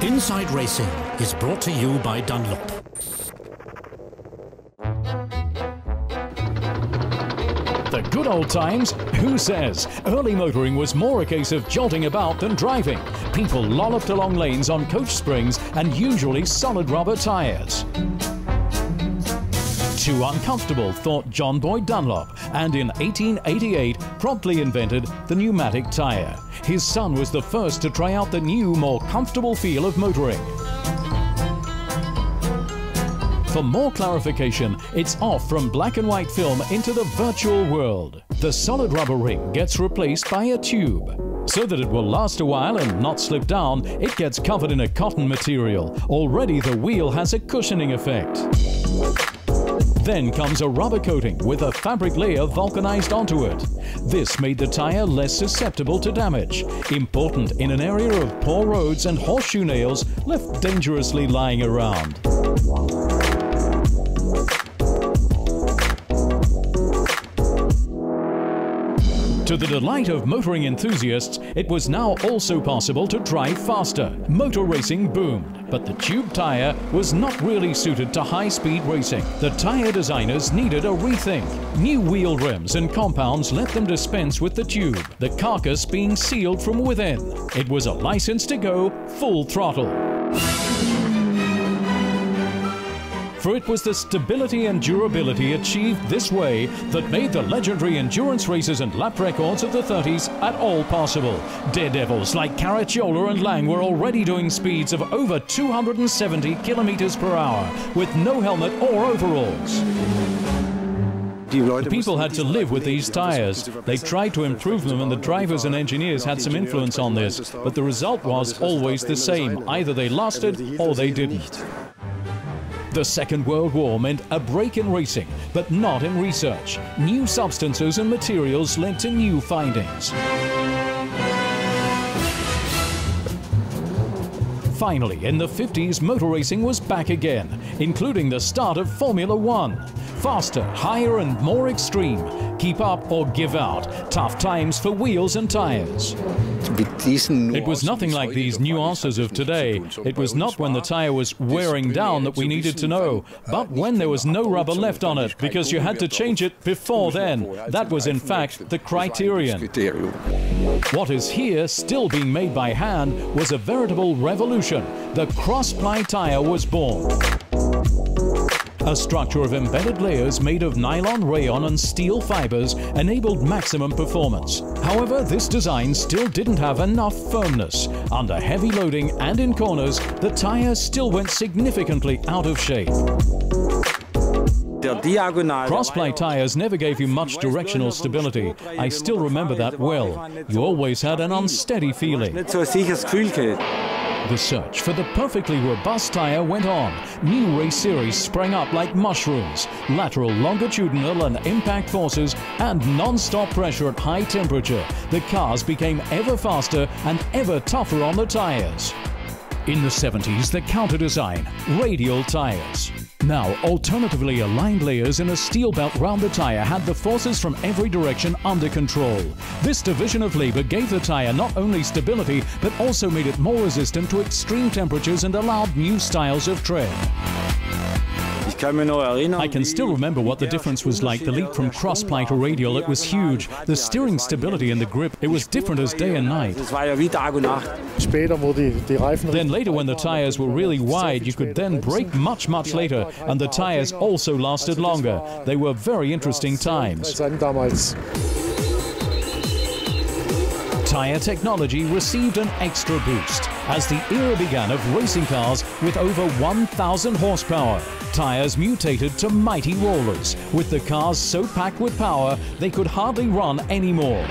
Inside Racing is brought to you by Dunlop. The good old times? Who says? Early motoring was more a case of jolting about than driving. People lolloped along lanes on coach springs and usually solid rubber tyres. Too uncomfortable, thought John Boyd Dunlop, and in 1888 promptly invented the pneumatic tyre. His son was the first to try out the new, more comfortable feel of motoring. For more clarification, it's off from black and white film into the virtual world. The solid rubber ring gets replaced by a tube. So that it will last a while and not slip down, it gets covered in a cotton material. Already the wheel has a cushioning effect. Then comes a rubber coating with a fabric layer vulcanized onto it. This made the tyre less susceptible to damage, important in an area of poor roads and horseshoe nails left dangerously lying around. To the delight of motoring enthusiasts, it was now also possible to drive faster. Motor racing boomed, but the tube tyre was not really suited to high-speed racing. The tyre designers needed a rethink. New wheel rims and compounds let them dispense with the tube, the carcass being sealed from within. It was a license to go full throttle. For it was the stability and durability achieved this way that made the legendary endurance races and lap records of the 30s at all possible. Daredevils like Caracciola and Lang were already doing speeds of over 270 kilometers per hour with no helmet or overalls. The people had to live with these tyres. They tried to improve them and the drivers and engineers had some influence on this, but the result was always the same. Either they lasted or they didn't. The Second World War meant a break in racing, but not in research. New substances and materials led to new findings. Finally, in the 50s, motor racing was back again, including the start of Formula One. Faster, higher and more extreme. Keep up or give out. Tough times for wheels and tyres. It was nothing like these nuances of today. It was not when the tyre was wearing down that we needed to know, but when there was no rubber left on it, because you had to change it before then. That was in fact the criterion. What is here, still being made by hand, was a veritable revolution. The cross-ply tyre was born. A structure of embedded layers made of nylon, rayon and steel fibers enabled maximum performance. However, this design still didn't have enough firmness. Under heavy loading and in corners, the tyre still went significantly out of shape. Cross-ply tyres never gave you much directional stability. I still remember that well. You always had an unsteady feeling. The search for the perfectly robust tyre went on. New race series sprang up like mushrooms. Lateral, longitudinal and impact forces and non-stop pressure at high temperature. The cars became ever faster and ever tougher on the tyres. In the 70s, the counter-design, radial tyres. Now, alternatively aligned layers in a steel belt round the tyre had the forces from every direction under control. This division of labour gave the tyre not only stability, but also made it more resistant to extreme temperatures and allowed new styles of tread. I can still remember what the difference was like. The leap from cross-ply to radial, it was huge. The steering stability and the grip, it was different as day and night. Then later, when the tyres were really wide, you could then brake much later, and the tyres also lasted longer. They were very interesting times. Tyre technology received an extra boost as the era began of racing cars with over 1,000 horsepower. Tyres mutated to mighty rollers, with the cars so packed with power they could hardly run anymore.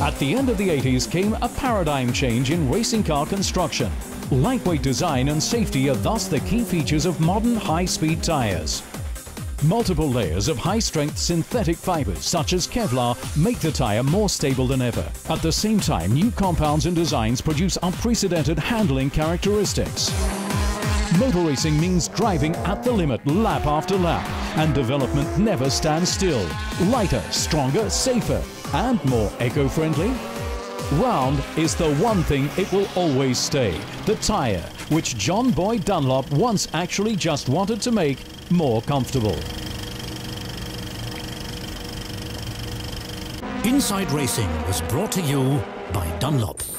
At the end of the 80s came a paradigm change in racing car construction. Lightweight design and safety are thus the key features of modern high-speed tyres. Multiple layers of high-strength synthetic fibers such as Kevlar make the tyre more stable than ever. At the same time, new compounds and designs produce unprecedented handling characteristics. Motor racing means driving at the limit lap after lap, and development never stands still. Lighter, stronger, safer, and more eco-friendly. Round is the one thing it will always stay, the tyre, which John Boyd Dunlop once actually just wanted to make more comfortable. Inside Racing was brought to you by Dunlop.